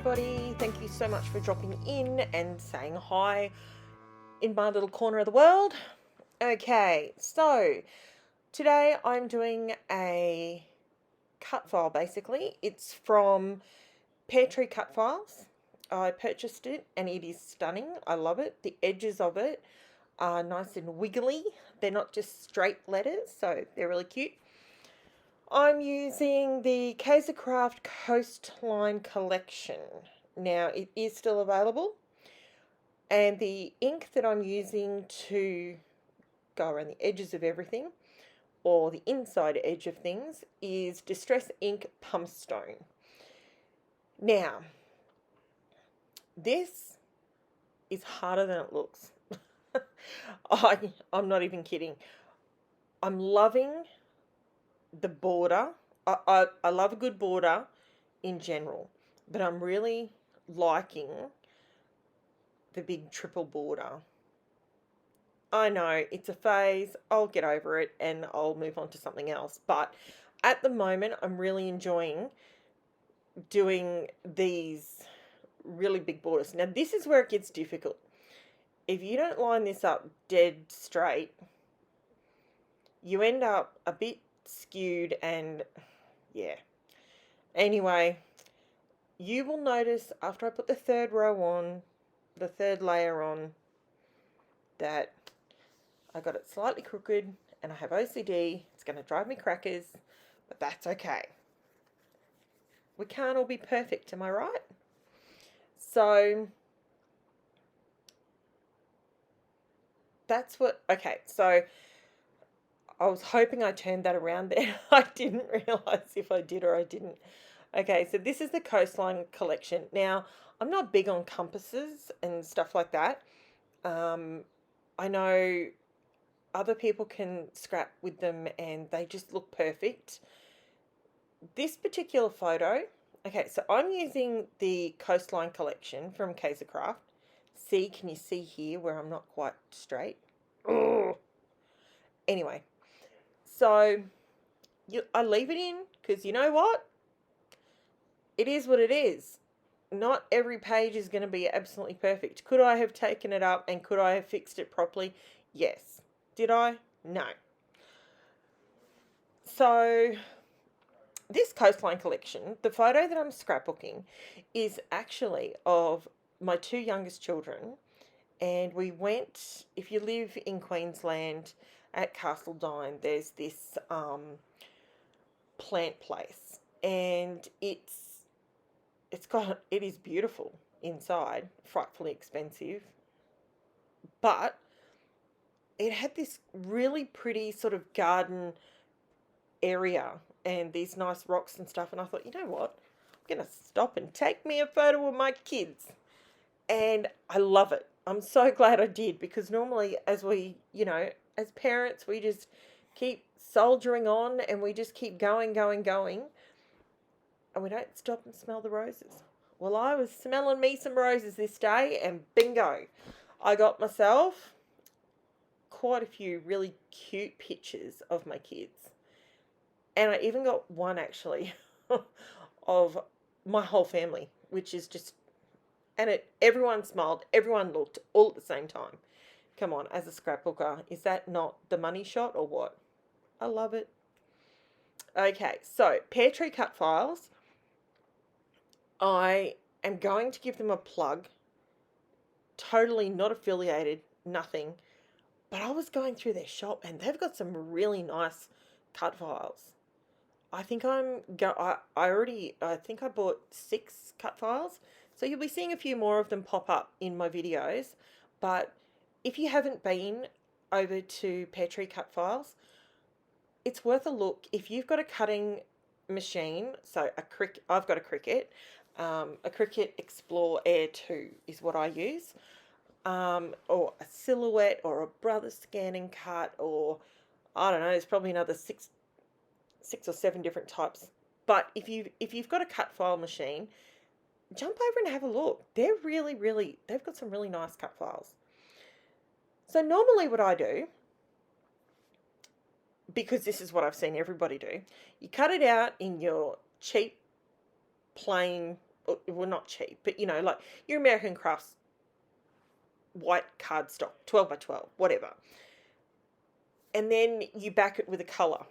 everybody. Thank you so much for dropping in and saying hi in my little corner of the world. Okay, so today I'm doing a cut file basically. It's from Peartree Cutfiles. I purchased it and it is stunning. I love it. The edges of it are nice and wiggly. They're not just straight letters, so they're really cute. I'm using the Kaisercraft Coastline collection. Now, it is still available, and the ink that I'm using to go around the edges of everything, or the inside edge of things, is Distress Ink Pumice Stone. Now, this is harder than it looks. I'm not even kidding. I'm loving the border. I love a good border in general, but I'm really liking the big triple border. I know it's a phase. I'll get over it and I'll move on to something else. But at the moment, I'm really enjoying doing these really big borders. Now, this is where it gets difficult. If you don't line this up dead straight, you end up a bit skewed and yeah. Anyway, you will notice after I put the third row on, the third layer on, that I got it slightly crooked and I have OCD. It's going to drive me crackers, but that's okay. We can't all be perfect, am I right? So that's what, okay, so I was hoping I turned that around there. I didn't realise if I did or I didn't. Okay, so this is the Coastline collection. Now, I'm not big on compasses and stuff like that. I know other people can scrap with them and they just look perfect. This particular photo, okay, so I'm using the Coastline collection from Kaisercraft. See, can you see here where I'm not quite straight? Ugh. Anyway. So, I leave it in because you know what? It is what it is. Not every page is going to be absolutely perfect. Could I have taken it up and could I have fixed it properly? Yes. Did I? No. So, this Coastline collection, the photo that I'm scrapbooking is actually of my two youngest children. And we went, if you live in Queensland, at Coastline, there's this plant place, and it is beautiful inside, frightfully expensive, but it had this really pretty sort of garden area and these nice rocks and stuff, and I thought, you know what, I'm gonna stop and take me a photo of my kids, and I love it. I'm so glad I did, because normally as we, as parents, we just keep soldiering on and we just keep going, and we don't stop and smell the roses. Well, I was smelling me some roses this day and bingo, I got myself quite a few really cute pictures of my kids. And I even got one actually of my whole family, which is just, and everyone smiled, everyone looked all at the same time. Come on, as a scrapbooker, is that not the money shot or what? I love it. Okay, so Peartree Cutfiles. I am going to give them a plug. Totally not affiliated, nothing. But I was going through their shop and they've got some really nice cut files. I think I bought 6 cut files. So you'll be seeing a few more of them pop up in my videos. But if you haven't been over to Peartree Cutfiles, it's worth a look. If you've got a cutting machine, so I've got a Cricut, a Cricut Explore Air 2 is what I use, or a Silhouette, or a Brother Scan and Cut, or I don't know, there's probably another six or seven different types. But if you've got a cut file machine, jump over and have a look. They're they've got some really nice cut files. So normally what I do, because this is what I've seen everybody do, you cut it out in your cheap, plain well, not cheap, but you know, like your American Crafts white cardstock, 12 by 12, whatever. And then you back it with a colour.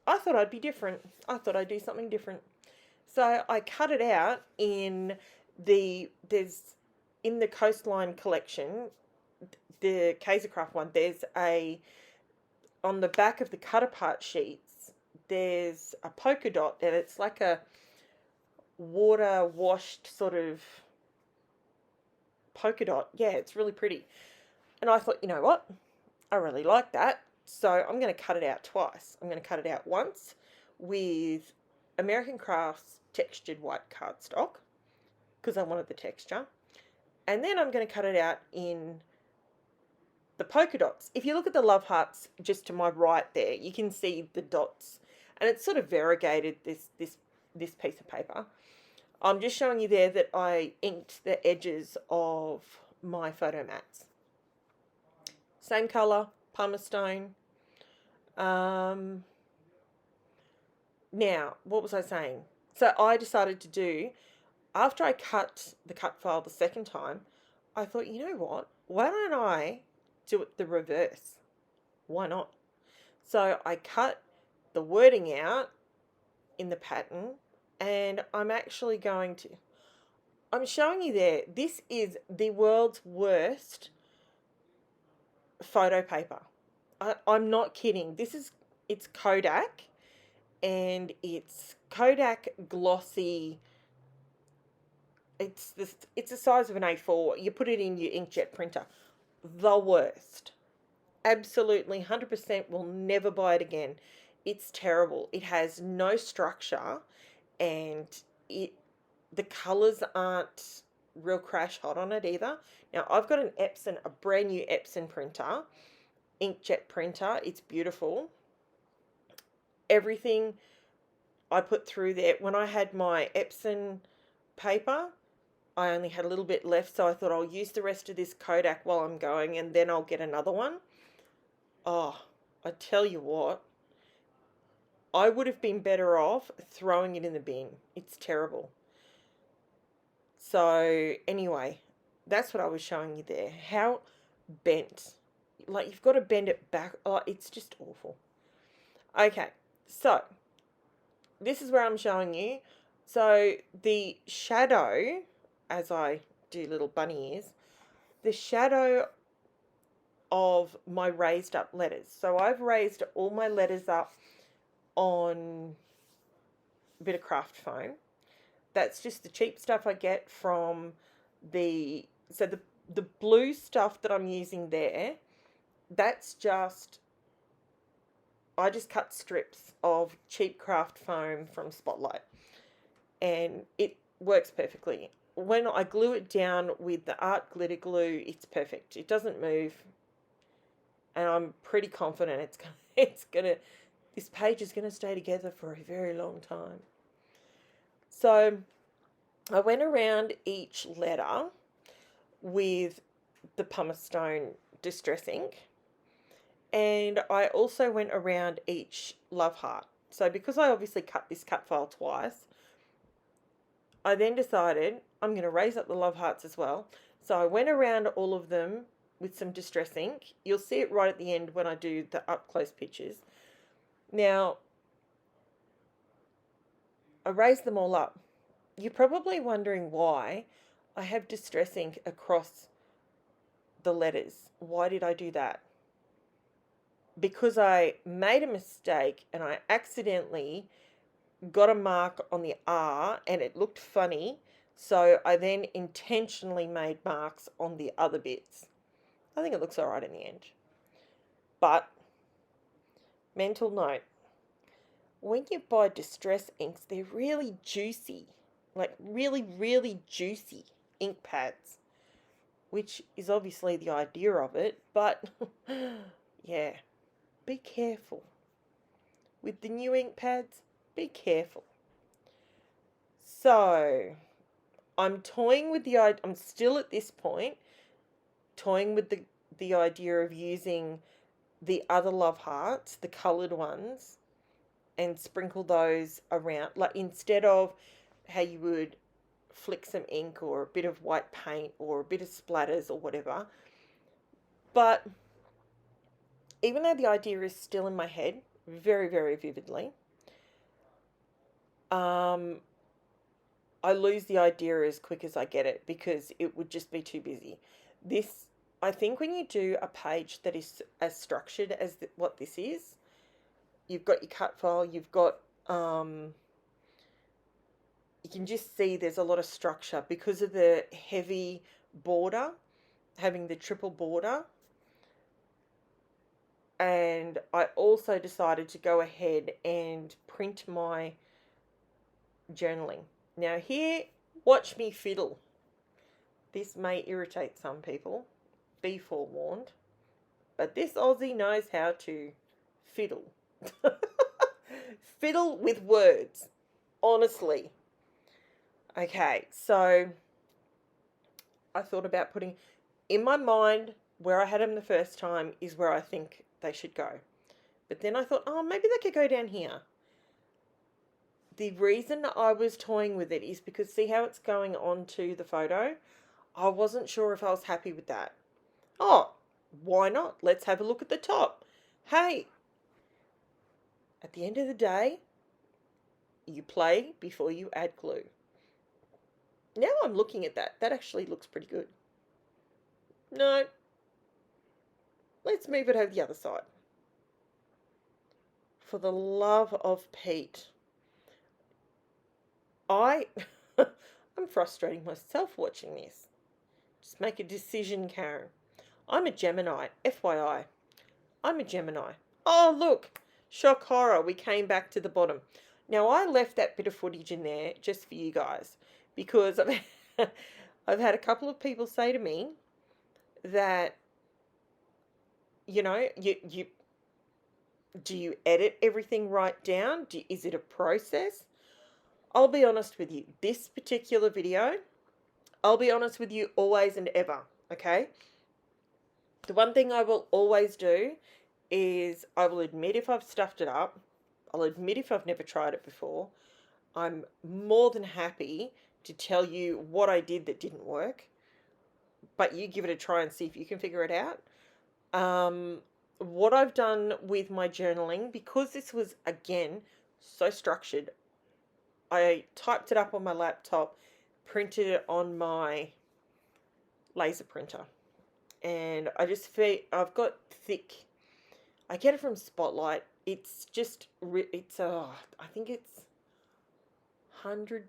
I thought I'd be different. I thought I'd do something different. So I cut it out in in the Coastline collection, the Kaisercraft one, on the back of the cut apart sheets, there's a polka dot, and it's like a water washed sort of polka dot. Yeah, it's really pretty. And I thought, you know what? I really like that. So I'm going to cut it out twice. I'm going to cut it out once with American Crafts textured white cardstock because I wanted the texture. And then I'm going to cut it out in the polka dots. If you look at the love hearts just to my right there, you can see the dots. And it's sort of variegated, this piece of paper. I'm just showing you there that I inked the edges of my photo mats. Same colour, pumice stone. Now, what was I saying? So I decided to do, after I cut the cut file the second time, I thought, you know what? Why don't I do it the reverse? Why not? So I cut the wording out in the pattern, and I'm actually going to, I'm showing you there, this is the world's worst photo paper. I'm not kidding. It's Kodak, and it's Kodak glossy. It's the size of an A4. You put it in your inkjet printer. The worst. Absolutely 100% will never buy it again. It's terrible. It has no structure, and the colours aren't real crash hot on it either. Now I've got a brand new Epson printer, inkjet printer. It's beautiful. Everything I put through there. When I had my Epson paper, I only had a little bit left, so I thought I'll use the rest of this Kodak while I'm going, and then I'll get another one. Oh, I tell you what, I would have been better off throwing it in the bin. It's terrible. So anyway, that's what I was showing you there. How bent. Like, you've got to bend it back. Oh, it's just awful. Okay, so this is where I'm showing you. So the shadow, as I do little bunny ears, the shadow of my raised up letters. So I've raised all my letters up on a bit of craft foam. That's just the cheap stuff I get from the blue stuff that I'm using there. That's just, I just cut strips of cheap craft foam from Spotlight, and it works perfectly. When I glue it down with the art glitter glue, it's perfect. It doesn't move, and I'm pretty confident this page is gonna stay together for a very long time. So I went around each letter with the pumice stone distress ink, and I also went around each love heart. So because I obviously cut this cut file twice, I then decided I'm going to raise up the love hearts as well. So I went around all of them with some distress ink. You'll see it right at the end when I do the up close pictures. Now, I raised them all up. You're probably wondering why I have distress ink across the letters. Why did I do that? Because I made a mistake and I accidentally got a mark on the R and it looked funny, so I then intentionally made marks on the other bits. I think it looks alright in the end. But, mental note, when you buy distress inks, they're really juicy, like really, really juicy ink pads, which is obviously the idea of it, but yeah, be careful. With the new ink pads, be careful. So, I'm toying with I'm still at this point, toying with the idea of using the other love hearts, the coloured ones, and sprinkle those around, like instead of how you would flick some ink or a bit of white paint or a bit of splatters or whatever. But even though the idea is still in my head very, very vividly, I lose the idea as quick as I get it because it would just be too busy. This, I think when you do a page that is as structured as what this is, you've got your cut file, you've got, you can just see there's a lot of structure because of the heavy border, having the triple border. And I also decided to go ahead and print my journaling. Now here, watch me fiddle. This may irritate some people, be forewarned, but this Aussie knows how to fiddle. Fiddle with words, honestly. Okay, so I thought about putting, in my mind, where I had them the first time is where I think they should go. But then I thought, oh, maybe they could go down here. The reason I was toying with it is because see how it's going onto the photo? I wasn't sure if I was happy with that. Oh, why not? Let's have a look at the top. Hey, at the end of the day, you play before you add glue. Now I'm looking at that. That actually looks pretty good. No. Let's move it over the other side. For the love of Pete. I'm frustrating myself watching this. Just make a decision, Karen. I'm a Gemini, FYI. I'm a Gemini. Oh, look. Shock horror. We came back to the bottom. Now, I left that bit of footage in there just for you guys because I've had a couple of people say to me that, you know, do you edit everything right down? Is it a process? I'll be honest with you. This particular video, I'll be honest with you always and ever, okay? The one thing I will always do is I will admit if I've stuffed it up. I'll admit if I've never tried it before. I'm more than happy to tell you what I did that didn't work. But you give it a try and see if you can figure it out. What I've done with my journaling, because this was, again, so structured, I typed it up on my laptop, printed it on my laser printer. And I've got thick, I get it from Spotlight. It's just, I think it's 100,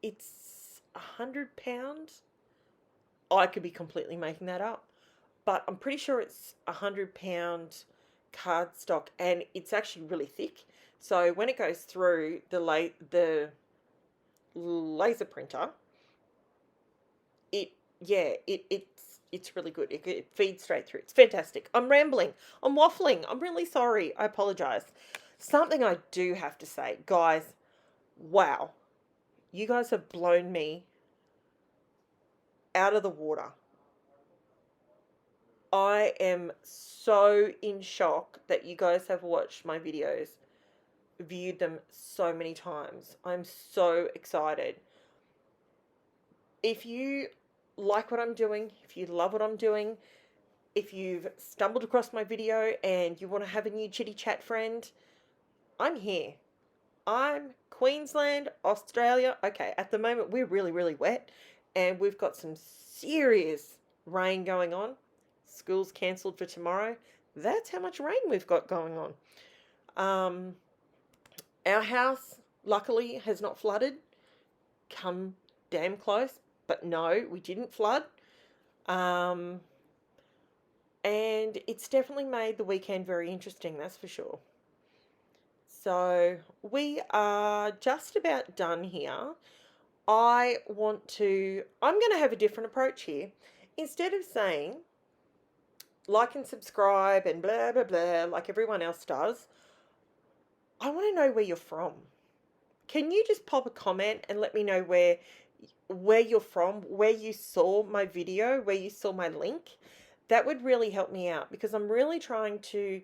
it's 100 pounds. I could be completely making that up, but I'm pretty sure it's 100-pound cardstock, and it's actually really thick. So when it goes through the laser printer, it's really good. It feeds straight through. It's fantastic. I'm rambling. I'm waffling. I'm really sorry. I apologize. Something I do have to say, guys. Wow, you guys have blown me out of the water. I am so in shock that you guys have watched my videos, viewed them so many times. I'm so excited. If you like what I'm doing, if you love what I'm doing, if you've stumbled across my video and you want to have a new chitty chat friend, I'm here. I'm Queensland, Australia. Okay, at the moment we're really, really wet and we've got some serious rain going on. School's cancelled for tomorrow. That's how much rain we've got going on. Our house, luckily, has not flooded. Come damn close. But no, we didn't flood. And it's definitely made the weekend very interesting, that's for sure. So we are just about done here. I'm going to have a different approach here. Instead of saying like and subscribe and blah, blah, blah, like everyone else does, I want to know where you're from. Can you just pop a comment and let me know where you're from, where you saw my video, where you saw my link? That would really help me out because I'm really trying to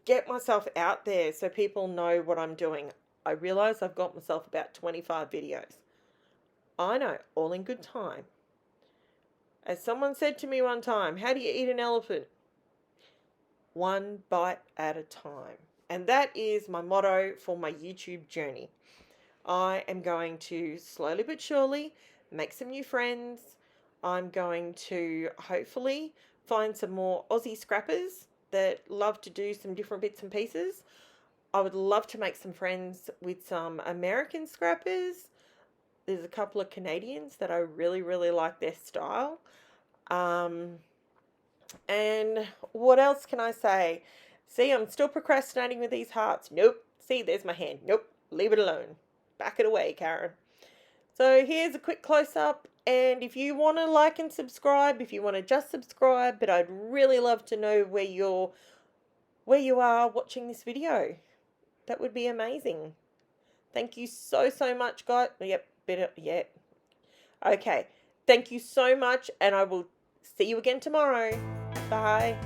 get myself out there so people know what I'm doing. I realise I've got myself about 25 videos. I know, all in good time. As someone said to me one time, how do you eat an elephant? One bite at a time. And that is my motto for my YouTube journey. I am going to slowly but surely make some new friends. I'm going to hopefully find some more Aussie scrappers that love to do some different bits and pieces. I would love to make some friends with some American scrappers. There's a couple of Canadians that I really, really like their style. And what else can I say? See, I'm still procrastinating with these hearts. Nope. See, there's my hand. Nope. Leave it alone. Back it away, Karen. So here's a quick close-up. And if you want to like and subscribe, if you want to just subscribe, but I'd really love to know where you are watching this video. That would be amazing. Thank you so much, guys. Yep. Okay. Thank you so much, and I will see you again tomorrow. Bye.